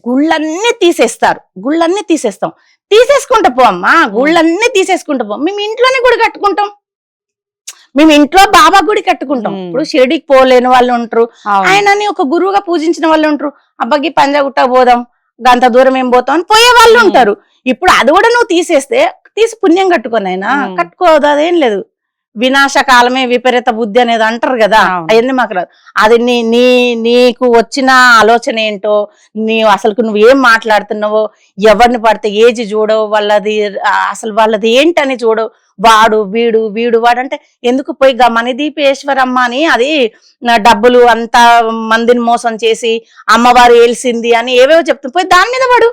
గుళ్ళన్నీ తీసేస్తారు, గుళ్ళన్నీ తీసేస్తాం. తీసేసుకుంటా పో అమ్మా, గుళ్ళన్నీ తీసేసుకుంటా పో. మేము ఇంట్లోనే గుడి కట్టుకుంటాం, మేము ఇంట్లో బాబా గుడి కట్టుకుంటాం. ఇప్పుడు షిరిడికి పోలేని వాళ్ళు ఉంటారు, ఆయనని ఒక గురువుగా పూజించిన వాళ్ళు ఉంటారు. అబ్బాకి పంజాగుట్ట పోదాం, గంత దూరం ఏం పోతాం అని పోయే వాళ్ళు ఉంటారు. ఇప్పుడు అది కూడా నువ్వు తీసేస్తే తీసి పుణ్యం కట్టుకొని అయినా కట్టుకోదు, అదేం లేదు. వినాశకాలమే విపరీత బుద్ధి అనేది అంటారు కదా, అవన్నీ మాకు రాదు. అది నీకు వచ్చిన ఆలోచన ఏంటో, అసలు నువ్వు ఏం మాట్లాడుతున్నావో, ఎవరిని పడితే ఏజ్ చూడవు, వాళ్ళది అసలు వాళ్ళది ఏంటని చూడవు. వాడు వీడు వీడు వాడు అంటే ఎందుకు పోయి మణిదీపేశ్వరమ్మ అని అది డబ్బులు అంతా మందిని మోసం చేసి అమ్మవారు ఏల్సింది అని ఏవేవో చెప్తుంది, పోయి దాని మీద పడు.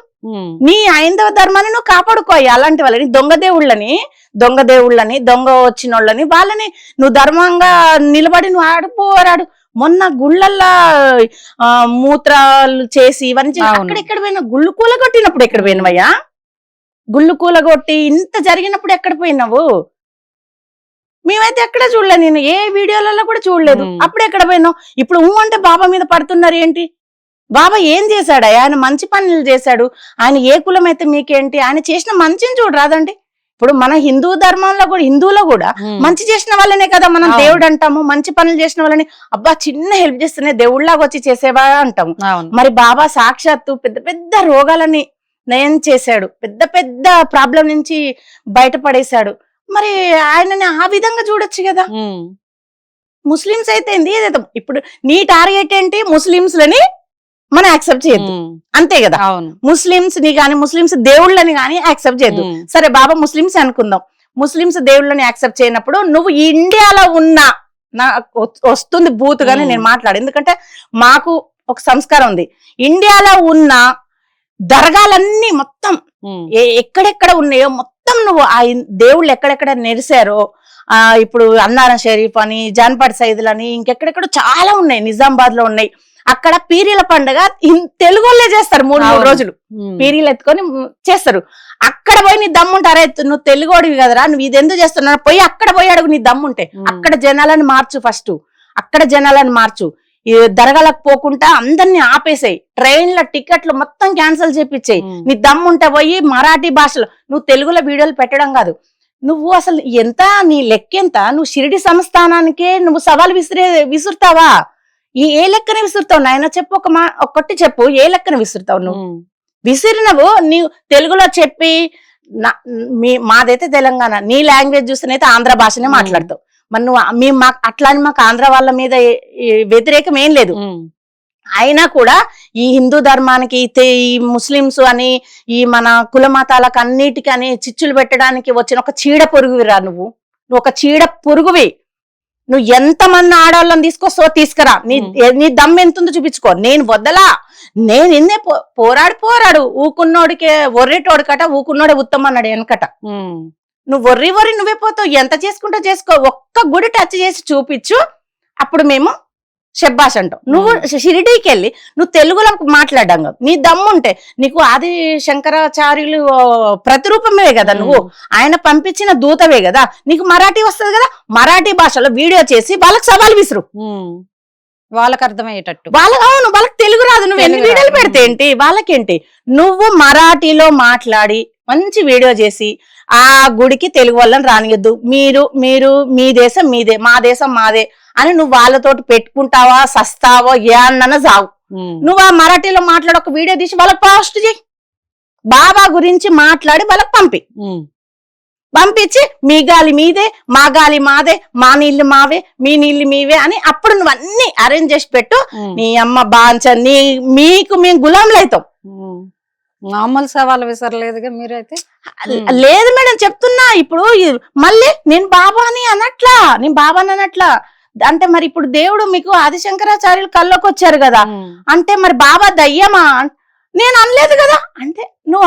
నీ ఐందవ ధర్మాన్ని నువ్వు కాపాడుకోయి. అలాంటి వాళ్ళని దొంగ దేవుళ్ళని దొంగ వచ్చిన వాళ్ళని వాళ్ళని నువ్వు ధర్మంగా నిలబడి నువ్వు ఆడిపోరాడు. మొన్న గుళ్ళల్లా మూత్రాలు చేసి ఇవన్నీ అక్కడ ఎక్కడ పోయినా, గుళ్ళు కూలగొట్టినప్పుడు ఎక్కడ పోయినవయ్యా? గుళ్ళు కూలగొట్టి ఇంత జరిగినప్పుడు ఎక్కడ పోయినావు? మేమైతే ఎక్కడ చూడలేదు, నేను ఏ వీడియోలలో కూడా చూడలేదు. అప్పుడు ఎక్కడ పోయినావు? ఇప్పుడు అంటే బాబా మీద పడుతున్నారు ఏంటి? బాబా ఏం చేశాడు? ఆయన మంచి పనులు చేశాడు. ఆయన ఏ కులం అయితే మీకేంటి? ఆయన చేసిన మంచిని చూడరాదండి. ఇప్పుడు మన హిందూ ధర్మంలో కూడా, హిందువులో కూడా మంచి చేసిన వాళ్ళనే కదా మనం దేవుడు అంటాము. మంచి పనులు చేసిన వాళ్ళని అబ్బా చిన్న హెల్ప్ చేస్తేనే దేవుళ్లాగా వచ్చి చేసేవా అంటాము. మరి బాబా సాక్షాత్తు పెద్ద పెద్ద రోగాలని నయం చేశాడు, పెద్ద పెద్ద ప్రాబ్లం నుంచి బయటపడేశాడు. మరి ఆయనని ఆ విధంగా చూడొచ్చు కదా. ముస్లిమ్స్ అయితే ఏంది, ఇప్పుడు నీ టార్గెట్ ఏంటి? ముస్లిమ్స్ లని మనం యాక్సెప్ట్ చేయొద్దు, అంతే కదా. ముస్లిమ్స్ ని గాని ముస్లిమ్స్ దేవుళ్ళని గాని యాక్సెప్ట్ చేయొద్దు. సరే బాబా ముస్లిమ్స్ అనుకుందాం, ముస్లిమ్స్ దేవుళ్ళని యాక్సెప్ట్ చేయనప్పుడు నువ్వు ఇండియాలో ఉన్నా వస్తుంది బూత్ గానీ నేను మాట్లాడు, ఎందుకంటే మాకు ఒక సంస్కారం ఉంది. ఇండియాలో ఉన్న దర్గాలన్నీ మొత్తం ఎక్కడెక్కడ ఉన్నాయో మొత్తం నువ్వు ఆ దేవుళ్ళు ఎక్కడెక్కడ నెరిశారో, ఇప్పుడు అన్నారం షరీఫ్ అని, జాన్పాడ్ సైదులని, ఇంకెక్కడెక్కడ చాలా ఉన్నాయి, నిజామాబాద్ లో ఉన్నాయి. అక్కడ పీరీల పండుగ తెలుగు వాళ్ళే చేస్తారు, 3 రోజులు పీరీలు ఎత్తుకొని చేస్తారు. అక్కడ పోయి నీ దమ్ముంటారా, నువ్వు తెలుగోడివి కదరా, నువ్వు ఇది ఎందుకు చేస్తున్నావు, పోయి అక్కడ పోయి అడుగు నీ దమ్ముంటే. అక్కడ జనాలను మార్చు, ఫస్ట్ అక్కడ జనాలను మార్చు. ఈ దరగాలకు పోకుండా అందరినీ ఆపేసాయి, ట్రైన్ల టికెట్లు మొత్తం క్యాన్సిల్ చేపించాయి. నీ దమ్ముంటే పోయి మరాఠీ భాషలో, నువ్వు తెలుగులో వీడియోలు పెట్టడం కాదు, నువ్వు అసలు ఎంత నీ లెక్కెంత? నువ్వు షిరిడి సంస్థానానికే నువ్వు సవాల్ విసురుతావా? ఏ లెక్కన విసురుతావు నాయన చెప్పు, ఒక్కటి చెప్పు, ఏ లెక్కన విసురుతావు? నువ్వు విసిరినవు నీవు తెలుగులో చెప్పి, మాదైతే తెలంగాణ, నీ లాంగ్వేజ్ చూస్తేనైతే ఆంధ్ర భాషనే మాట్లాడతావు. మరి నువ్వు మాకు అట్లా అని మాకు ఆంధ్ర వాళ్ళ మీద వ్యతిరేకం ఏం లేదు. అయినా కూడా ఈ హిందూ ధర్మానికి ఈ ముస్లింస్ అని ఈ మన కుల మతాలకు అన్నిటికీ అని చిచ్చులు పెట్టడానికి వచ్చిన ఒక చీడ పురుగువిరా నువ్వు ఒక చీడ పురుగువి. నువ్వు ఎంతమంది ఆడవాళ్ళని తీసుకురా, నీ దమ్ ఎంతుందో చూపించుకో. నేను వద్దలా, నేను ఇన్నే పోరాడు. ఊకున్నోడికే ఒర్రేటోడికట, ఊకున్నోడే ఉత్తమ అన్నాడు వెనకట. నువ్వు ఒర్రి నువ్వే పోతావు, ఎంత చేసుకుంటా చేసుకో. ఒక్క గుడి టచ్ చేసి చూపించు, అప్పుడు మేము షెబ్బాష్ అంటావు. నువ్వు షిరిడీకి వెళ్ళి నువ్వు తెలుగులో మాట్లాడడం కాదు, నీ దమ్ముంటే నీకు ఆది శంకరాచార్యులు ప్రతిరూపమే కదా, నువ్వు ఆయన పంపించిన దూతవే కదా, నీకు మరాఠీ వస్తుంది కదా, మరాఠీ భాషలో వీడియో చేసి వాళ్ళకి సవాల్ విసురు, వాళ్ళకి అర్థమయ్యేటట్టు. అవును, వాళ్ళకి తెలుగు రాదు, నువ్వు ఎన్ని వీడియోలు పెడితే ఏంటి, వాళ్ళకేంటి? నువ్వు మరాఠీలో మాట్లాడి మంచి వీడియో చేసి ఆ గుడికి తెలుగు వాళ్ళని రానియద్దు, మీరు మీ దేశం మీదే, మా దేశం మాదే అని నువ్వు వాళ్ళతోటి పెట్టుకుంటావా, సస్తావో, ఏ అన్న జావు. నువ్వు ఆ మరాఠీలో మాట్లాడి ఒక వీడియో తీసి వాళ్ళకి పోస్ట్ చేయి, బాబా గురించి మాట్లాడి వాళ్ళకి పంపించి మీ గాలి మీదే, మా గాలి మాదే, మా నీళ్లు మావే, మీ నీళ్లు మీవే అని అప్పుడు నువ్వు అన్ని అరేంజ్ చేసి పెట్టు. నీ అమ్మ బాంచ మీకు మేము గులాంలు అవుతాం. మామూలు సవాలు విసరలేదుగా మీరైతే. లేదు మేడం చెప్తున్నా, ఇప్పుడు మళ్ళీ నేను బాబాని అనట్లా, అంటే మరి ఇప్పుడు దేవుడు మీకు ఆదిశంకరాచార్యులు కల్లోకి వచ్చారు కదా, అంటే మరి బాబా దయ్యమా? నేను అనలేదు కదా. అంటే నువ్వు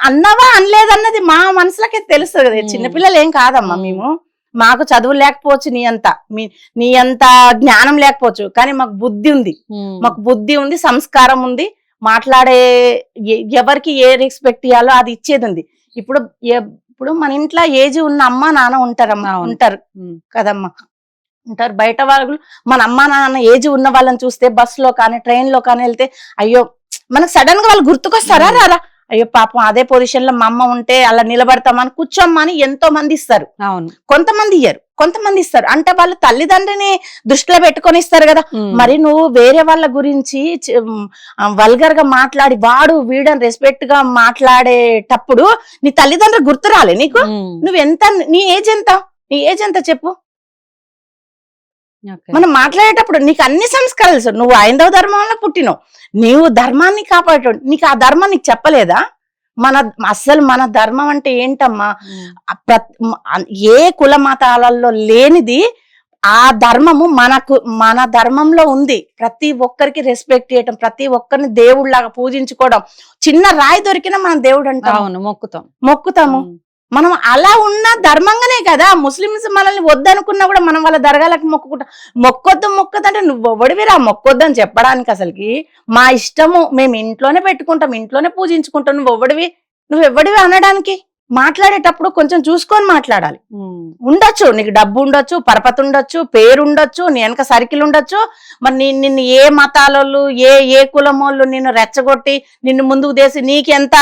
అన్నావా అనలేదన్నది మా మనసులకే తెలుస్తుంది కదా, చిన్నపిల్లలు ఏం కాదమ్మా మేము. మాకు చదువు లేకపోవచ్చు, నీ అంత జ్ఞానం లేకపోవచ్చు, కానీ మాకు బుద్ధి ఉంది, సంస్కారం ఉంది. మాట్లాడే ఎవరికి ఏ రెస్పెక్ట్ ఇవ్వాలో అది ఇచ్చేది ఉంది. ఇప్పుడు మన ఇంట్లో ఏజ్ ఉన్న అమ్మ నాన్న ఉంటారు కదమ్మా. ఉంటారు బయట వాళ్ళు. మన అమ్మ నాన్న ఏజ్ ఉన్న వాళ్ళని చూస్తే బస్ లో కానీ ట్రైన్ లో కానీ వెళ్తే అయ్యో మనకు సడన్ గా వాళ్ళు గుర్తుకొస్తారా రారా, అయ్యో పాపం అదే పొజిషన్ లో మా అమ్మ ఉంటే అలా నిలబడతామని కూర్చోమ్మా అని ఎంతో మంది ఇస్తారు. అవును. కొంతమంది ఇయ్యరు, కొంతమంది ఇస్తారు. అంటే వాళ్ళు తల్లిదండ్రిని దృష్టిలో పెట్టుకొని ఇస్తారు కదా. మరి నువ్వు వేరే వాళ్ళ గురించి వల్గర్ గా మాట్లాడి వాడు వీడని రెస్పెక్ట్ గా మాట్లాడేటప్పుడు నీ తల్లిదండ్రులు గుర్తు రాలే నీకు? నువ్వెంత, నీ ఏజ్ ఎంత, నీ ఏజ్ ఎంత చెప్పు? మనం మాట్లాడేటప్పుడు నీకు అన్ని సంస్కారాలు తెలుసు. నువ్వు హైందవ ధర్మంలో పుట్టినావు, నీవు ధర్మాన్ని కాపాడేటోడు, నీకు ఆ ధర్మం నీకు చెప్పలేదా? అసలు మన ధర్మం అంటే ఏంటమ్మా? ఏ కుల మతాలలో లేనిది ఆ ధర్మము మన ధర్మంలో ఉంది. ప్రతి ఒక్కరికి రెస్పెక్ట్ చేయటం, ప్రతి ఒక్కరిని దేవుడిలాగా పూజించుకోవడం. చిన్న రాయి దొరికినా మనం దేవుడు అంటాం, మొక్కుతాము. మనం అలా ఉన్న ధర్మంగానే కదా. ముస్లిమ్స్ మనల్ని వద్దనుకున్నా కూడా మనం వాళ్ళ దర్గాలకు మొక్కుకుంటాం. మొక్కొద్దు అంటే నువ్వు ఎవడివిరా మొక్కొద్దు అని చెప్పడానికి? అసలుకి మా ఇష్టము, మేము ఇంట్లోనే పెట్టుకుంటాం, ఇంట్లోనే పూజించుకుంటాం. నువ్వెవ్వడివి అనడానికి? మాట్లాడేటప్పుడు కొంచెం చూసుకొని మాట్లాడాలి. ఉండొచ్చు నీకు డబ్బు ఉండొచ్చు, పరపతి ఉండొచ్చు, పేరు ఉండొచ్చు, నీ వెనక సర్కిల్ ఉండొచ్చు. మరి నిన్ను ఏ మతాలు ఏ కులమోళ్ళు నిన్ను రెచ్చగొట్టి నిన్ను ముందుకు తీసి నీకు ఎంత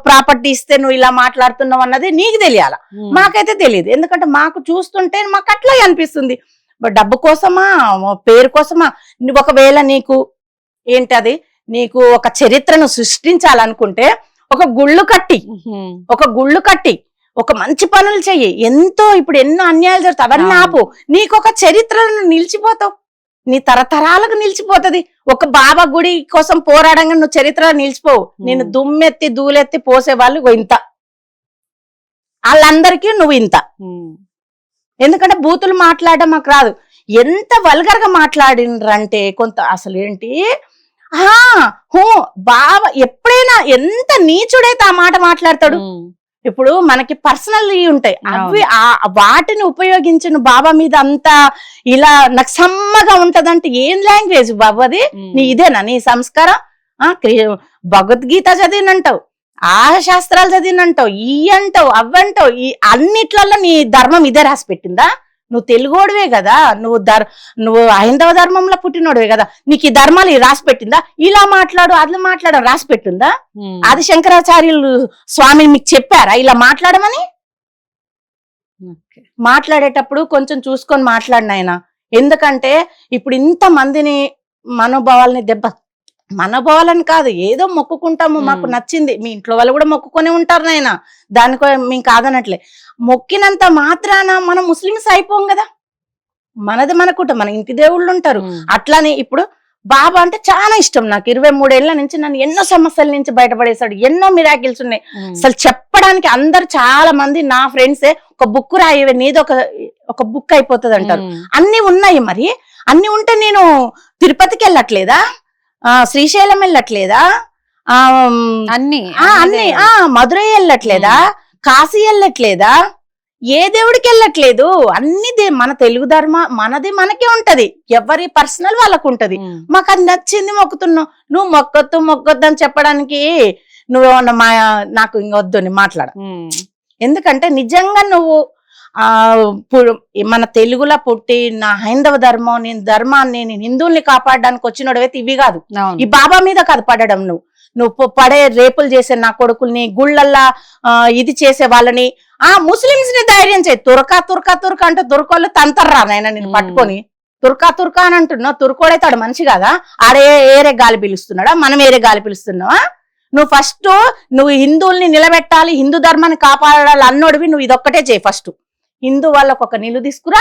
ప్రాపర్టీ ఇస్తే నువ్వు ఇలా మాట్లాడుతున్నావు అన్నది నీకు తెలియాల. మాకైతే తెలియదు. ఎందుకంటే మాకు చూస్తుంటే మాకు అట్లా అనిపిస్తుంది. డబ్బు కోసమా, పేరు కోసమా? ఒకవేళ నీకు ఏంటది, నీకు ఒక చరిత్రను సృష్టించాలనుకుంటే ఒక గుళ్ళు కట్టి ఒక మంచి పనులు చెయ్యి. ఇప్పుడు ఎన్నో అన్యాయాలు జరుగుతాయి, అవన్నీ ఆపు. నీకొక చరిత్రను నిలిచిపోతావు, నీ తరతరాలకు నిలిచిపోతది. ఒక బాబా గుడి కోసం పోరాడంగా నువ్వు చరిత్రలో నిలిచిపోవు. నేను దుమ్మెత్తి దూలెత్తి పోసేవాళ్ళు ఇంత, వాళ్ళందరికీ నువ్వు ఇంత. ఎందుకంటే బూతులు మాట్లాడడం మాకు రాదు. ఎంత వల్గర్ గా మాట్లాడినరంటే కొంత అసలు ఏంటి బాబా ఎప్పుడైనా ఎంత నీచుడైతే ఆ మాట మాట్లాడతాడు. ఇప్పుడు మనకి పర్సనల్ ఉంటాయి, అవి వాటిని ఉపయోగించిన బాబా మీద అంతా ఇలా నాకు సమ్మగా ఉంటదంటే ఏం లాంగ్వేజ్ బాబాది? నీ ఇదేనా నీ సంస్కారం? భగవద్గీత చదివినంటావు, శాస్త్రాలు చదివినంటావు, అంటావు అవ్వంటావు. అన్నిట్లలో నీ ధర్మం ఇదే రాసి పెట్టిందా? నువ్వు తెలుగోడివే కదా, నువ్వు హైందవ ధర్మంలో పుట్టినోడివే కదా, నీకు ఈ ధర్మాలు రాసి పెట్టిందా? ఇలా మాట్లాడు అట్లా మాట్లాడు రాసి పెట్టిందా? ఆది శంకరాచార్యులు స్వామి మీకు చెప్పారా ఇలా మాట్లాడమని? మాట్లాడేటప్పుడు కొంచెం చూసుకొని మాట్లాడినాయన. ఎందుకంటే ఇప్పుడు ఇంత మందిని మనోభావాలని కాదు, ఏదో మొక్కుకుంటాము, మాకు నచ్చింది. మీ ఇంట్లో వాళ్ళు కూడా మొక్కుకొని ఉంటారు నాయన, దానికో మేము కాదనట్లే. మొక్కినంత మాత్రాన మనం ముస్లిమ్స్ అయిపోం కదా. మనది మనకుంటాం, మన ఇంటి దేవుళ్ళు ఉంటారు. అట్లానే ఇప్పుడు బాబా అంటే చాలా ఇష్టం నాకు. 23 ఏళ్ల నుంచి నన్ను ఎన్నో సమస్యల నుంచి బయటపడేశాడు, ఎన్నో మిరాకిల్స్ ఉన్నాయి. అసలు చెప్పడానికి అందరు చాలా మంది నా ఫ్రెండ్సే ఒక బుక్ రాయి, నీది ఒక బుక్ అయిపోతుంది అంటారు. అన్ని ఉన్నాయి. మరి అన్ని ఉంటే నేను తిరుపతికి వెళ్ళట్లేదా, శ్రీశైలం వెళ్ళట్లేదా, అన్ని మధురై వెళ్ళట్లేదా, కాశీ వెళ్ళట్లేదా, ఏ దేవుడికి వెళ్ళట్లేదు? అన్ని మన తెలుగు ధర్మ మనది మనకే ఉంటది, ఎవరి పర్సనల్ వాళ్ళకు ఉంటది. మాకు అది నచ్చింది మొక్కుతున్నావు. నువ్వు మొక్కొద్దు అని చెప్పడానికి నువ్వేమన్నా నాకు ఇంకొద్దు మాట్లాడ. ఎందుకంటే నిజంగా నువ్వు మన తెలుగులో పుట్టి నా హైందవ ధర్మం, నేను ధర్మాన్ని, నేను హిందువుల్ని కాపాడడానికి వచ్చినోడవైతే ఇవి కాదు. ఈ బాబా మీద కాదు పడడం. నువ్వు పడే రేపులు చేసే నా కొడుకుల్ని, గుళ్ళల్లా ఇది చేసే వాళ్ళని, ముస్లింస్ ని ధైర్యం చేయి. తురక అంటే తుర్కోళ్ళు తంతర్రా నాయన నేను పట్టుకొని. తురక అని అంటున్నావు. తుర్కోడైతే మనిషి కదా, ఆడే ఏరే గాలి పిలుస్తున్నాడా, మనం ఏరే గాలి పిలుస్తున్నావా? నువ్వు ఫస్ట్ నువ్వు హిందువుల్ని నిలబెట్టాలి, హిందూ ధర్మాన్ని కాపాడాలి అన్నోడివి. నువ్వు ఇదొక్కటే చేయి. ఫస్ట్ హిందూ వాళ్ళకు ఒక నిలు తీసుకురా,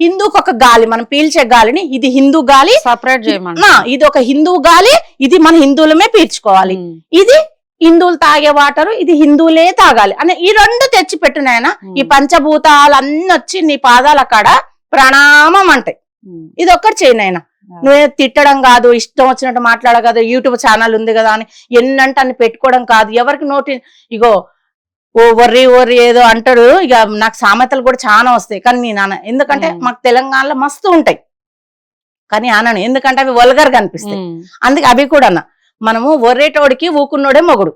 హిందూకి ఒక గాలి, మనం పీల్చే గాలిని ఇది హిందూ గాలి సపరేట్ చేయమన్నా, ఇది ఒక హిందూ గాలి, ఇది మన హిందువులమే పీల్చుకోవాలి. ఇది హిందువులు తాగే వాటరు, ఇది హిందువులే తాగాలి అని ఈ రెండు తెచ్చి పెట్టినాయన. ఈ పంచభూతాలు అన్ని వచ్చి నీ పాదాల కాడ ప్రణామం అంటాయి. ఇది ఒక్కటి చేయనాయన. నువ్వే తిట్టడం కాదు, ఇష్టం వచ్చినట్టు మాట్లాడగదు, యూట్యూబ్ ఛానల్ ఉంది కదా అని ఎన్నంటే అన్ని పెట్టుకోవడం కాదు. ఎవరికి నోటి ఇగో ఒర్రి ఏదో అంటాడు. ఇక నాకు సామెతలు కూడా చాలా వస్తాయి, కానీ నేను అన. ఎందుకంటే మాకు తెలంగాణలో మస్తు ఉంటాయి, కానీ అనను. ఎందుకంటే అవి వల్గర్ గా అనిపిస్తాయి. అందుకే అవి కూడా అన్న. మనము ఒర్రేటోడికి ఊకున్నోడే మొగుడు.